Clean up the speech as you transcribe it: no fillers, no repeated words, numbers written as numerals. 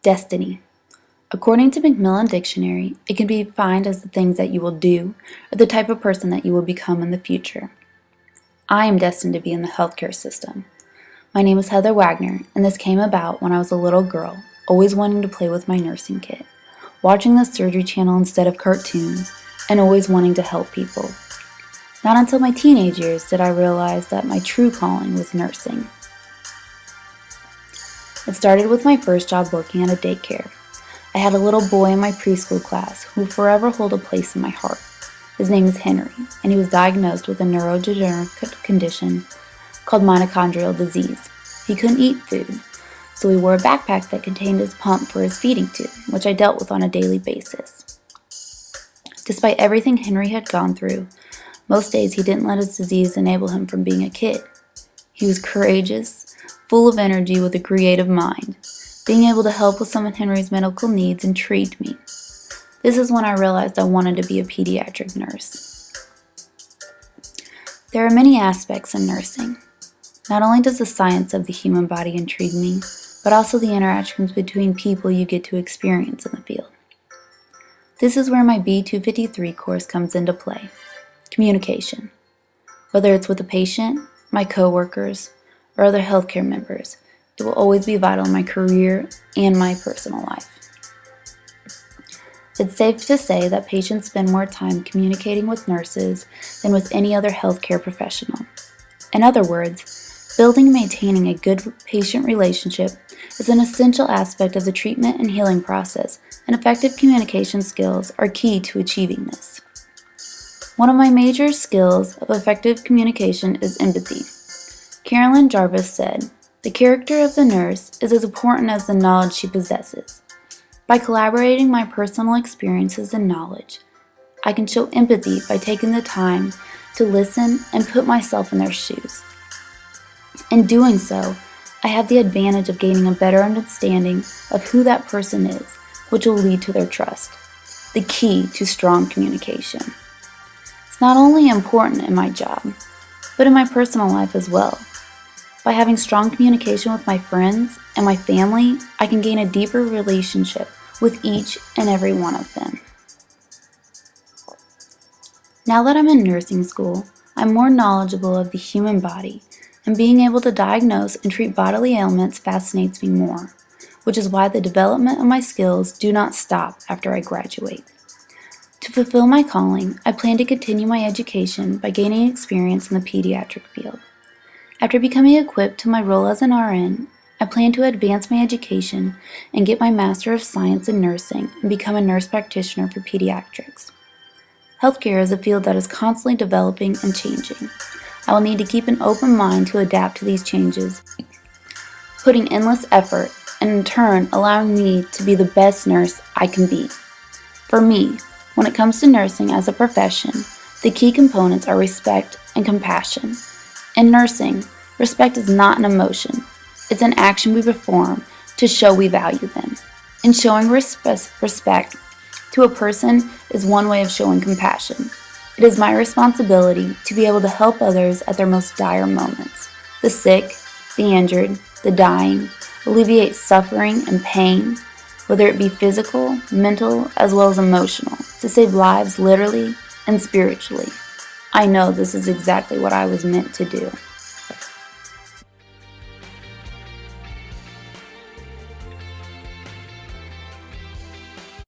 Destiny. According to Macmillan Dictionary, it can be defined as the things that you will do or the type of person that you will become in the future. I am destined to be in the healthcare system. My name is Heather Wagner, and this came about when I was a little girl, always wanting to play with my nursing kit, watching the Surgery Channel instead of cartoons, and always wanting to help people. Not until my teenage years did I realize that my true calling was nursing. It started with my first job working at a daycare. I had a little boy in my preschool class who will forever hold a place in my heart. His name is Henry, and he was diagnosed with a neurodegenerative condition called mitochondrial disease. He couldn't eat food, so he wore a backpack that contained his pump for his feeding tube, which I dealt with on a daily basis. Despite everything Henry had gone through, most days he didn't let his disease enable him from being a kid. He was courageous, full of energy with a creative mind. Being able to help with some of Henry's medical needs intrigued me. This is when I realized I wanted to be a pediatric nurse. There are many aspects in nursing. Not only does the science of the human body intrigue me, but also the interactions between people you get to experience in the field. This is where my B253 course comes into play. Communication. Whether it's with a patient, my coworkers, or other healthcare members, it will always be vital in my career and my personal life. It's safe to say that patients spend more time communicating with nurses than with any other healthcare professional. In other words, building and maintaining a good patient relationship is an essential aspect of the treatment and healing process, and effective communication skills are key to achieving this. One of my major skills of effective communication is empathy. Carolyn Jarvis said, "The character of the nurse is as important as the knowledge she possesses. By collaborating my personal experiences and knowledge, I can show empathy by taking the time to listen and put myself in their shoes. In doing so, I have the advantage of gaining a better understanding of who that person is, which will lead to their trust, the key to strong communication. It's not only important in my job, but in my personal life as well. By having strong communication with my friends and my family, I can gain a deeper relationship with each and every one of them." Now that I'm in nursing school, I'm more knowledgeable of the human body, and being able to diagnose and treat bodily ailments fascinates me more, which is why the development of my skills do not stop after I graduate. To fulfill my calling, I plan to continue my education by gaining experience in the pediatric field. After becoming equipped to my role as an RN, I plan to advance my education and get my Master of Science in Nursing and become a nurse practitioner for pediatrics. Healthcare is a field that is constantly developing and changing. I will need to keep an open mind to adapt to these changes, putting endless effort and in turn allowing me to be the best nurse I can be. For me, when it comes to nursing as a profession, the key components are respect and compassion. In nursing, respect is not an emotion. It's an action we perform to show we value them. And showing respect to a person is one way of showing compassion. It is my responsibility to be able to help others at their most dire moments. The sick, the injured, the dying, alleviate suffering and pain, whether it be physical, mental, as well as emotional, to save lives literally and spiritually. I know this is exactly what I was meant to do.